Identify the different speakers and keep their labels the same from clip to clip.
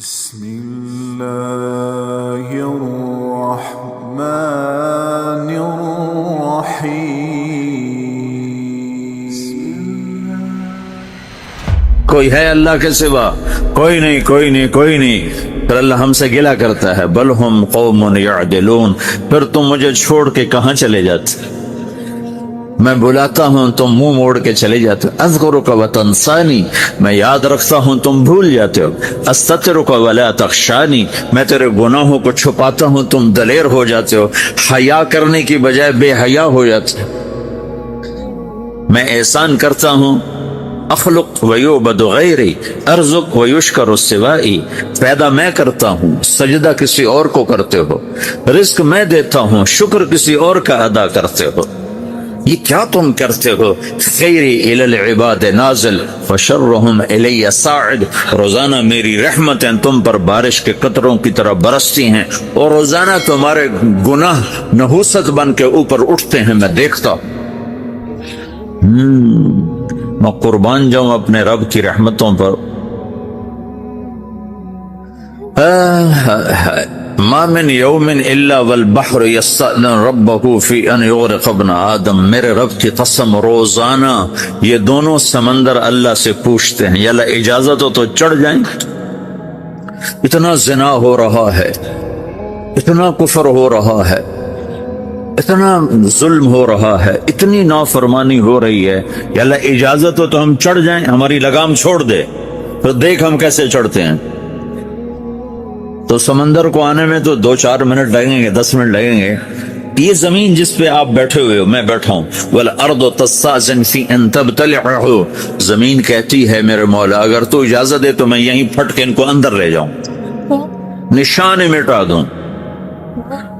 Speaker 1: بسم الله الرحمن الرحيم.
Speaker 2: کوئی ہے اللہ کے سوا؟ کوئی نہیں، کوئی نہیں، کوئی نہیں. پھر اللہ ہم سے گلہ کرتا ہے، بل ہم قوم یعدلون. پھر تم مجھے چھوڑ کے کہاں چلے جاتے؟ میں بلاتا ہوں تم منہ موڑ کے چلے جاتے ہو. اذکرک وتنسانی، میں یاد رکھتا ہوں تم بھول جاتے ہو. استترک ولا تخشانی، میں تیرے گناہوں کو چھپاتا ہوں تم دلیر ہو جاتے ہو. حیا کرنے کی بجائے بے حیا ہو جاتے ہو. میں احسان کرتا ہوں، اخلق ویعبد غیری ارزق ویشکر سوائی. پیدا میں کرتا ہوں، سجدہ کسی اور کو کرتے ہو. رزق میں دیتا ہوں، شکر کسی اور کا ادا کرتے ہو. یہ کیا تم کرتے ہو؟ خیری الی العباد نازل فشرہم الی صاعد. روزانہ میری رحمتیں تم پر بارش کے قطروں کی طرح برستی ہیں، اور روزانہ تمہارے گناہ نحوست بن کے اوپر اٹھتے ہیں، میں دیکھتا ہوں. میں قربان جاؤں اپنے رب کی رحمتوں پر. ما من یوم الا والبحر یستأذن ربہ فی ان یغرق ابن آدم. میرے رب کی قسم، روزانہ یہ دونوں سمندر اللہ سے پوچھتے ہیں، یا اللہ اجازت ہو تو چڑھ جائیں. اتنا زنا ہو رہا ہے، اتنا کفر ہو رہا ہے، اتنا ظلم ہو رہا ہے، اتنی نافرمانی ہو رہی ہے، یا اللہ اجازت ہو تو ہم چڑھ جائیں، ہماری لگام چھوڑ دے. تو دیکھ ہم کیسے چڑھتے ہیں. تو سمندر کو آنے میں تو 2-4 منٹ لگیں گے، 10 منٹ لگیں گے. یہ زمین جس پہ آپ بیٹھے ہوئے ہو، میں بیٹھا ہوں، وَالْأَرْضُ تَسْتَأْذِنُ فِي أَن تَبْتَلِعَهُ. زمین کہتی ہے میرے مولا اگر تو اجازت دے تو میں یہیں پھٹ کے ان کو اندر لے جاؤں، نشان مٹا دوں.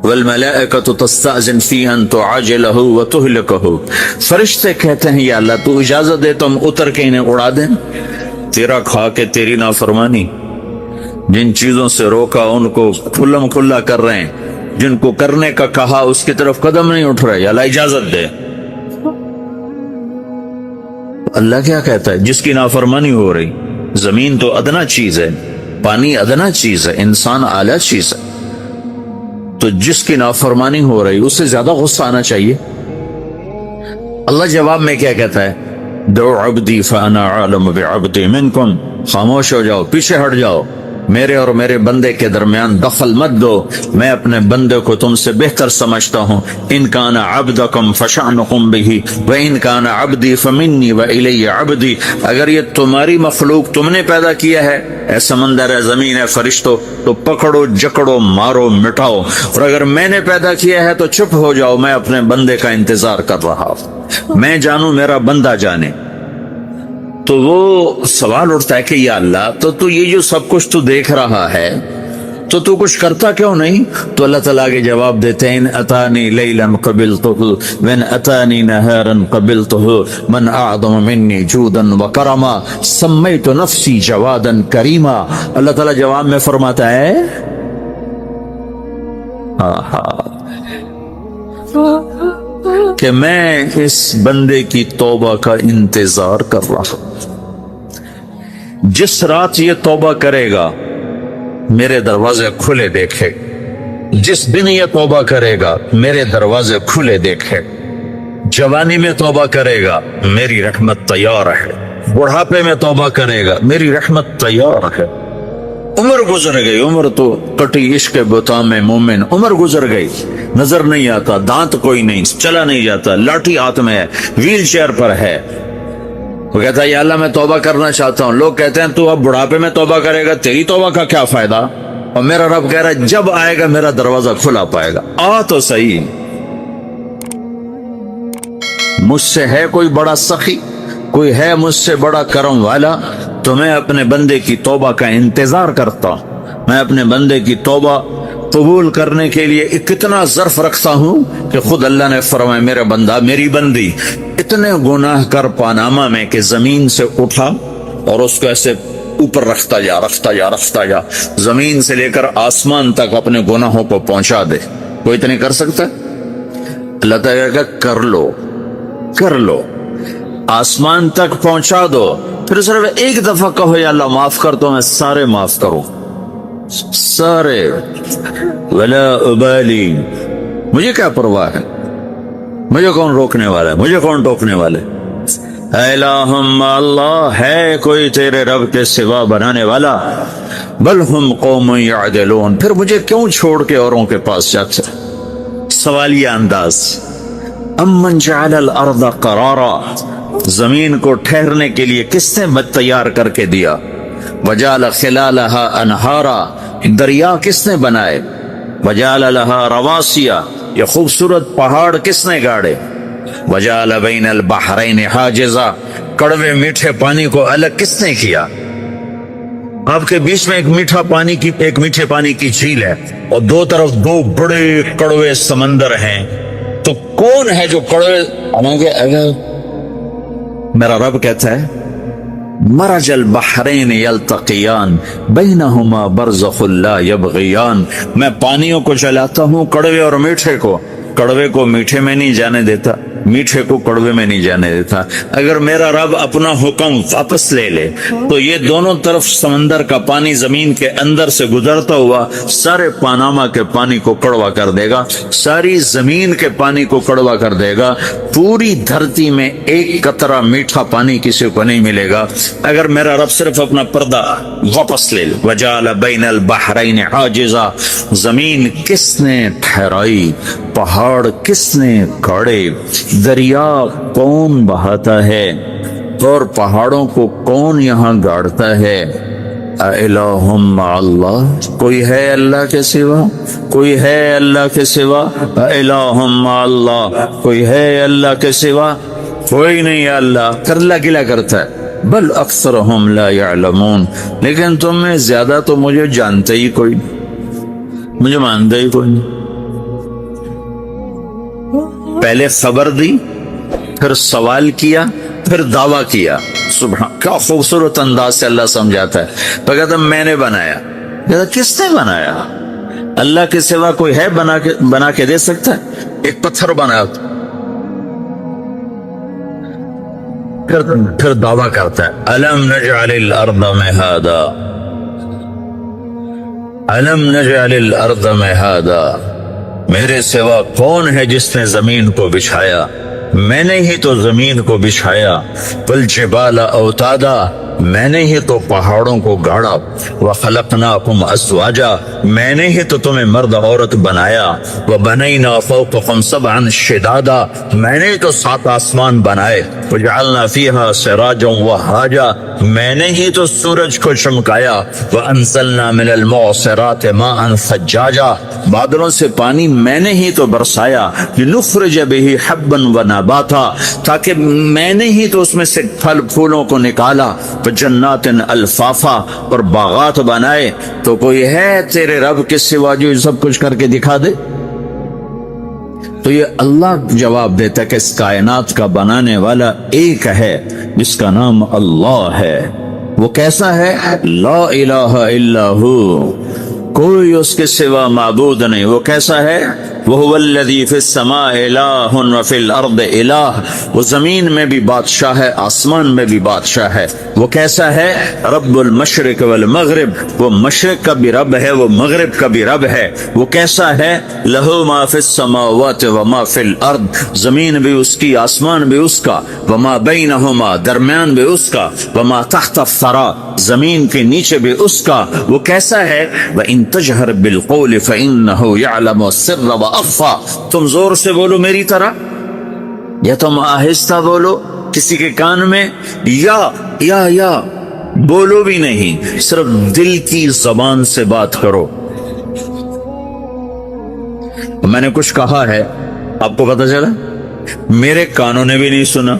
Speaker 2: وَالْمَلَائِكَةُ تَسْتَأْذِنُ فِي أَن تُعَاجِلَهُ وَتُهْلِكَهُ. فرشتے کہتے ہیں یا اللہ تو اجازت دے تو ہم اتر کے انہیں اڑا دیں. تیرا کھا کے تیری نافرمانی. جن چیزوں سے روکا ان کو کھلم کھلا کر رہے ہیں، جن کو کرنے کا کہا اس کی طرف قدم نہیں اٹھ رہے. یا اللہ اجازت دے. اللہ کیا کہتا ہے؟ جس کی نافرمانی ہو رہی. زمین تو ادنا چیز ہے، پانی ادنا چیز ہے، انسان اعلیٰ چیز ہے. تو جس کی نافرمانی ہو رہی اس سے زیادہ غصہ آنا چاہیے. اللہ جواب میں کیا کہتا ہے؟ دعو عبدی فانا عالم بعبدی منکم. خاموش ہو جاؤ، پیچھے ہٹ جاؤ، میرے اور میرے بندے کے درمیان دخل مت دو. میں اپنے بندے کو تم سے بہتر سمجھتا ہوں. ان کان عبدکم فشأنکم بہ وان کان عبدی فمنی والی عبدی. اگر یہ تمہاری مخلوق تم نے پیدا کیا ہے، اے سمندر ہے، زمین ہے، فرشتوں، تو پکڑو، جکڑو، مارو، مٹاؤ. اور اگر میں نے پیدا کیا ہے تو چپ ہو جاؤ، میں اپنے بندے کا انتظار کر رہا ہوں. میں جانوں، میرا بندہ جانے. تو وہ سوال اٹھتا ہے کہ یا اللہ تو یہ جو سب کچھ تو دیکھ رہا ہے تو کچھ کرتا کیوں نہیں؟ تو اللہ تعالیٰ کے جواب دیتے ہیں، ان اتانی لیلا قبلتہ وان اتانی نہارا قبلتہ من اعظم منی جودا وکرما سمیت نفسی جوادا کریما. اللہ تعالیٰ جواب میں فرماتا ہے کہ میں اس بندے کی توبہ کا انتظار کر رہا ہوں. جس رات یہ توبہ کرے گا میرے دروازے کھلے دیکھے. جس دن یہ توبہ کرے گا میرے دروازے کھلے دیکھے. جوانی میں توبہ کرے گا میری رحمت تیار ہے. بڑھاپے میں توبہ کرے گا میری رحمت تیار ہے. عمر گزر گئی، عمر تو کٹی عشق بتا میں مومن. عمر گزر گئی، نظر نہیں آتا، دانت کوئی نہیں، چلا نہیں جاتا، لاٹھی ہاتھ میں ہے، ویل چیئر پر ہے. وہ کہتا ہے یا اللہ میں توبہ کرنا چاہتا ہوں. لوگ کہتے ہیں تو اب بڑھاپے میں توبہ کرے گا، تیری توبہ کا کیا فائدہ؟ اور میرا رب کہہ رہا ہے جب آئے گا میرا دروازہ کھلا پائے گا. آ تو صحیح. مجھ سے ہے کوئی بڑا سخی؟ کوئی ہے مجھ سے بڑا کرم والا؟ تو میں اپنے بندے کی توبہ کا انتظار کرتا ہوں. میں اپنے بندے کی توبہ قبول کرنے کے لیے کتنا ظرف رکھتا ہوں کہ خود اللہ نے فرمایا میرا بندہ، میری بندی اتنے گناہ کر پاناما میں کہ زمین سے اٹھا اور اس کو ایسے اوپر رکھتا جا، زمین سے لے کر آسمان تک اپنے گناہوں کو پہنچا دے. کوئی تو نہیں کر سکتا. اللہ تعالیٰ کہا کر لو، آسمان تک پہنچا دو. پھر صرف ایک دفعہ کہو یا اللہ معاف کر، تو میں سارے معاف کروں. سارے ولا ابالی، مجھے کیا پرواہ ہے، مجھے کون روکنے والا ہے، مجھے کون ٹوکنے والے۔ الہم اللہ، ہے کوئی تیرے رب کے سوا بنانے والا؟ بل ہم قوم یعدلون، پھر مجھے کیوں چھوڑ کے اوروں کے پاس جاتے؟ سوالیہ انداز۔ امن جعل الارض قرارا، زمین کو ٹھہرنے کے لیے کس نے تیار کر کے دیا؟ وجعل خلالہا انہارا، دریا کس نے بنائے؟ وجعل لہا رواسیا، یہ خوبصورت پہاڑ کس نے گاڑے؟ وجعل بین البحرین حاجزا، کڑوے میٹھے پانی کو الگ کس نے کیا؟ آپ کے بیچ میں ایک میٹھے پانی کی جھیل ہے اور دو طرف دو بڑے کڑوے سمندر ہیں، تو کون ہے جو کڑوے؟ میرا رب کہتا ہے مرج البحرین یلتقیان بینہما برزخ لا یبغیان، میں پانیوں کو چلاتا ہوں، کڑوے اور میٹھے کو، کڑوے کو میٹھے میں نہیں جانے دیتا، میٹھے کو کڑوے میں نہیں جانے دیتا۔ اگر میرا رب اپنا حکم واپس لے لے تو یہ دونوں طرف سمندر کا پانی زمین کے اندر سے گزرتا ہوا سارے پاناما کے پانی کو کڑوا کر دے گا، ساری زمین کے پانی کو کڑوا کر دے گا، پوری دھرتی میں ایک قطرہ میٹھا پانی کسی کو نہیں ملے گا اگر میرا رب صرف اپنا پردہ واپس لے لے۔ وجعل بین البحرین حاجزا، زمین کس نے ٹھہرائی، پہاڑ کس نے گاڑے، دریا کون بہاتا ہے اور پہاڑوں کو کون یہاں گاڑتا ہے؟ اِلَٰهٌ مَّعَ اللَّهِ، کوئی ہے اللہ کے سوا؟ کوئی ہے اللہ کے سوا؟ اِلَٰهٌ مَّعَ اللَّهِ، کوئی ہے اللہ کے سوا؟ کوئی نہیں ہے اللہ، کر اللہ گلا کرتا ہے۔ بل اکثرہم لا یعلمون، لیکن تم میں زیادہ تو مجھے جانتے ہی کوئی نہیں، مجھے مانتے ہی کوئی نہیں۔ پہلے خبر دی، پھر سوال کیا، پھر دعویٰ کیا۔ سبحان، کیا خوبصورت انداز سے اللہ سمجھاتا ہے۔ تو کہتا میں نے بنایا، کہتا کس نے بنایا؟ اللہ کے سوا کوئی ہے بنا کے دے سکتا ہے؟ ایک پتھر بنایا، پھر دعویٰ کرتا ہے الم نجعل الارض مہادا، الم نجعل الارض مہادا، میرے سوا کون ہے جس نے زمین کو بچھایا؟ میں نے ہی تو زمین کو بچھایا۔ والجبال اوتادا، میں نے ہی تو پہاڑوں کو گاڑا۔ وخلقناکم ازواجا، میں نے ہی تو تمہیں مرد عورت بنایا۔ وبنینا فوقکم سبعا شدادا، میں نے ہی تو 7 آسمان بنائے۔ وجعلنا فیہا سراجا وہاجا، میں نے ہی تو سورج کو چمکایا۔ وانزلنا من المعصرات ماء ثجاجا، بادلوں سے پانی میں نے ہی تو برسایا۔ لنخرج به حبا ونباتا، تاکہ میں نے ہی تو اس میں سے پھل پھولوں کو نکالا۔ جنات الفافا، اور باغات بنائے۔ تو کوئی ہے تیرے رب کے سوا جو سب کچھ کر کے دکھا دے؟ تو یہ اللہ جواب دیتا ہے کہ اس کائنات کا بنانے والا ایک ہے جس کا نام اللہ ہے۔ وہ کیسا ہے؟ لا الہ الا ہو، کوئی اس کے سوا معبود نہیں۔ وہ کیسا ہے؟ وَهُوَ الَّذِي فِي السَّمَاءِ إِلَٰهٌ وَفِي الْأَرْضِ إِلَٰهٌ، وہ زمین میں بھی بادشاہ ہے، آسمان میں بھی بادشاہ ہے۔ وہ کیسا ہے؟ رب المشرق والمغرب، وہ مشرق کا بھی رب ہے، وہ مغرب کا بھی رب ہے۔ وہ کیسا ہے؟ لَهُ مَا فِي السَّمَاوَاتِ وَمَا فِي الْأَرْضِ، زمین بھی اس کی، آسمان بھی اس کا۔ وَمَا بَيْنَهُمَا، درمیان بھی اس کا۔ وَمَا تَحْتَ الثَّرَىٰ، زمین کے نیچے بھی اس کا۔ وہ کیسا ہے؟ وَإِن تَجْهَرْ بِالْقَوْلِ فَإِنَّهُ يَعْلَمُ السِّرَّ وَأَخْفَىٰ، تم زور سے بولو میری طرح یا تم آہستہ بولو کسی کے کان میں، یا بولو بھی نہیں، صرف دل کی زبان سے بات کرو۔ میں نے کچھ کہا ہے، آپ کو پتہ چلا؟ میرے کانوں نے بھی نہیں سنا،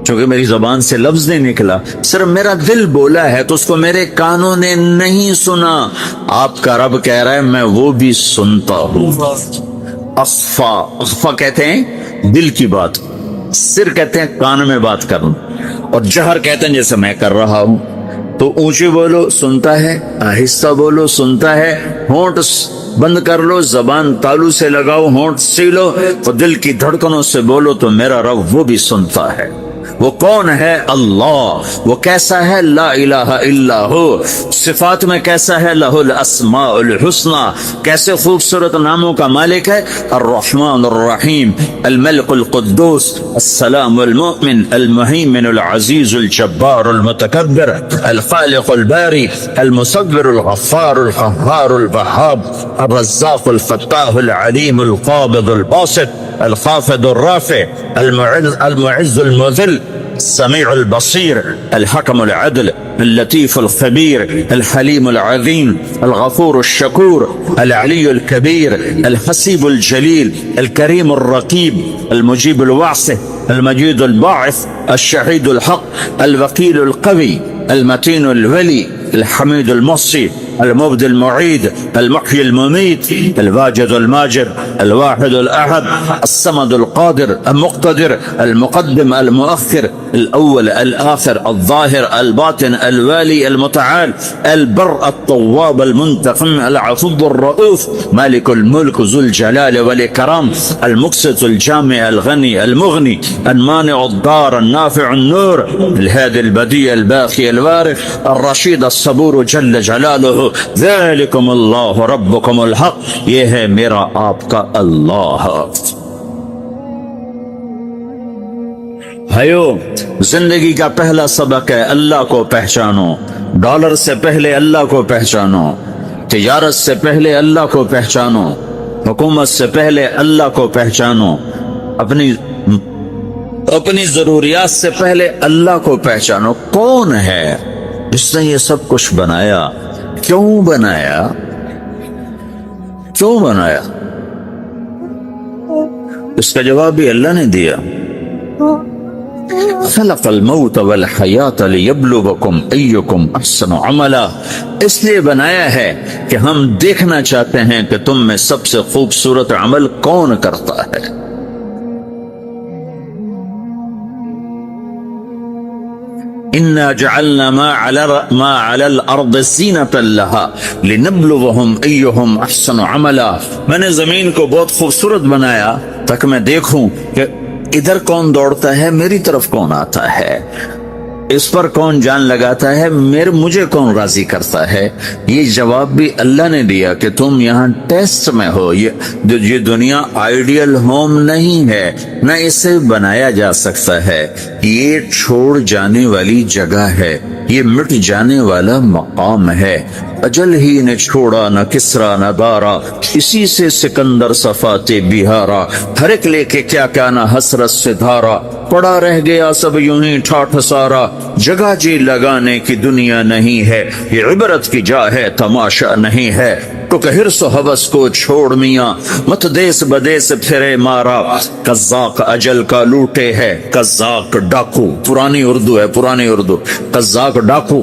Speaker 2: چونکہ میری زبان سے لفظ نہیں نکلا، صرف میرا دل بولا ہے تو اس کو میرے کانوں نے نہیں سنا۔ آپ کا رب کہہ رہا ہے میں وہ بھی سنتا ہوں۔ اخفا کہتے ہیں دل کی بات، سر کہتے ہیں کان میں بات کرنا، اور جہر کہتے ہیں جیسے میں کر رہا ہوں۔ تو اونچی بولو سنتا ہے، آہستہ بولو سنتا ہے، ہونٹ بند کر لو، زبان تالو سے لگاؤ، ہونٹ سیلو، اور دل کی دھڑکنوں سے بولو تو میرا رب وہ بھی سنتا ہے۔ وہ کون ہے؟ اللہ۔ وہ کیسا ہے؟ لا الہ الا ہو۔ صفات میں کیسا ہے؟ لہ الاسماء الحسنی۔ کیسے خوبصورت ناموں کا مالک ہے؟ الرحمن الرحیم، الملک القدوس، السلام المؤمن، المہیمن العزیز الجبار المتکبر، الخالق الباری، المصور الغفار القہار الوہاب، الرزاق الفتاح العلیم القابض الباسط، الخافض الرافع، المعز المذل، السميع البصير، الحكم العدل، اللطيف الخبير، الحليم العظيم، الغفور الشكور، العلي الكبير، الحسيب الجليل، الكريم الرقيب، المجيب الوعث، المجيد الباعث، الشهيد الحق، الوكيل القوي، المتين الولي، الحميد المحصي، المبدي المعيد، المحيي المميت، الواجد الماجد، الواحد الأحد، الصمد القادر، المقتدر، المقدم المؤخر، الأول الآخر، الظاهر الباطن، الوالي المتعال، البر الطواب المنتقم، العفو الرؤوف، مالك الملك ذو الجلال والإكرام، المقسط الجامع الغني المغني، المانع الضار النافع النور، الهادي البديع الباقي الوارث، الرشيد الصبور جل جلاله، ذلكم اللہ ربکم الحق، یہ ہے میرا آپ کا اللہ۔ بھائیو، زندگی کا پہلا سبق ہے اللہ کو پہچانو۔ ڈالر سے پہلے اللہ کو پہچانو، تجارت سے پہلے اللہ کو پہچانو، حکومت سے پہلے اللہ کو پہچانو، اپنی ضروریات سے پہلے اللہ کو پہچانو۔ کون ہے جس نے یہ سب کچھ بنایا؟ کیوں بنایا؟ کیوں بنایا؟ اس کا جواب بھی اللہ نے دیا۔ خلق الموت والحیات لیبلوکم ایکم احسن عملا، اس لیے بنایا ہے کہ ہم دیکھنا چاہتے ہیں کہ تم میں سب سے خوبصورت عمل کون کرتا ہے۔ اِنَّا جَعَلْنَا مَا عَلَى الْأَرْضِ زِينَةً لَهَا لِنَبْلُوَهُمْ أَيُّهُمْ أَحْسَنُ عَمَلًا، میں نے زمین کو بہت خوبصورت بنایا تاکہ میں دیکھوں کہ ادھر کون دوڑتا ہے، میری طرف کون آتا ہے، اس پر کون جان لگاتا ہے، مجھے کون راضی کرتا ہے۔ یہ جواب بھی اللہ نے دیا کہ تم یہاں ٹیسٹ میں ہو۔ یہ دنیا آئیڈیل ہوم نہیں ہے، نہ اسے بنایا جا سکتا ہے، یہ چھوڑ جانے والی جگہ ہے، یہ مٹ جانے والا مقام ہے۔ اجل ہی نے چھوڑا نہ کسرا نہ دارا، اسی سے سکندر صفاتے بہارا، ہر ایک لے کے کیا کیا نہ حسرت سے دھارا، پڑا رہ گیا سب یوں ہی ٹھاٹھ سارا، جگہ جی لگانے کی دنیا نہیں ہے، یہ عبرت کی جا ہے تماشا نہیں ہے۔ تو کہ حرص و حوث کو چھوڑ میاں، مت دیس بدیس پھرے مارا، قزاق اجل کا لوٹے ہے، قزاق ڈاکو، پرانی اردو ہے، پرانی اردو، قزاق ڈاکو،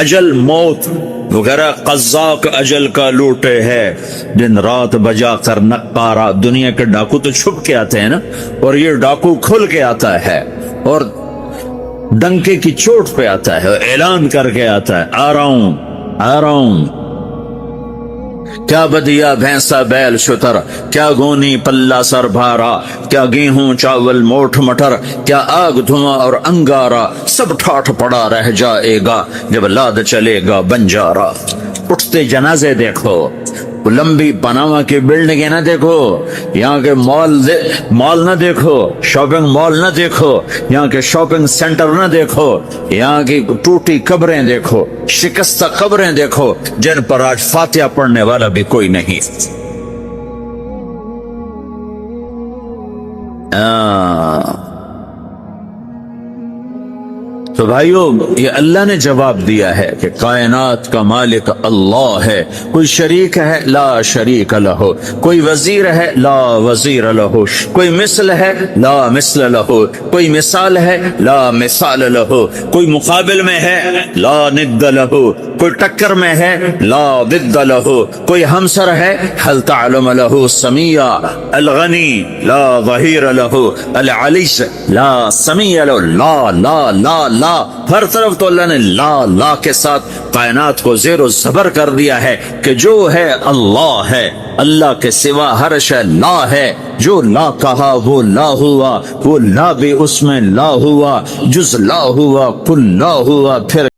Speaker 2: اجل موت وغیرہ، قزاق اجل کا لوٹے ہے، دن رات بجا کر نقارا۔ دنیا کے ڈاکو تو چھپ کے آتے ہیں نا، اور یہ ڈاکو کھل کے آتا ہے اور ڈنکے کی چوٹ پہ آتا ہے، اعلان کر کے آتا ہے، آ رہا ہوں آ رہا ہوں۔ کیا بدیا بھینسا بیل شتر، کیا گونی پلہ سر بھارا، کیا گیہوں چاول موٹھ مٹر، کیا آگ دھواں اور انگارا، سب ٹھاٹھ پڑا رہ جائے گا جب لاد چلے گا بنجارا۔ اٹھتے جنازے دیکھو، لمبی پناما کی بلڈنگیں نہ دیکھو، یہاں کے مال نہ دیکھو، شاپنگ مال نہ دیکھو، یہاں کے شاپنگ سینٹر نہ دیکھو، یہاں کی ٹوٹی قبریں دیکھو، شکستہ قبریں دیکھو جن پر آج فاتحہ پڑھنے والا بھی کوئی نہیں۔ تو بھائیو، یہ اللہ نے جواب دیا ہے کہ کائنات کا مالک اللہ ہے، کوئی شریک ہے لا شریک لہو، کوئی وزیر ہے لا وزیر لہو، کوئی مثل ہے لا مثل لہو، کوئی مثال ہے لا مثال لہو، کوئی مقابل میں ہے لا ند لہو، کوئی ٹکر میں ہے لا ضد لہو، کوئی ہمسر ہے حل تعلم لہو سمیع، الغنی لا ظہیر لہو، العلی لا سمیع لہو، لا لا لا لا لا، ہر طرف تو اللہ نے لا لا کے ساتھ کائنات کو زیر و زبر کر دیا ہے کہ جو ہے اللہ ہے، اللہ کے سوا ہر شے لا ہے۔ جو لا کہا وہ لا ہوا، وہ لا بھی اس میں لا ہوا، جز لا ہوا کل لا ہوا، پھر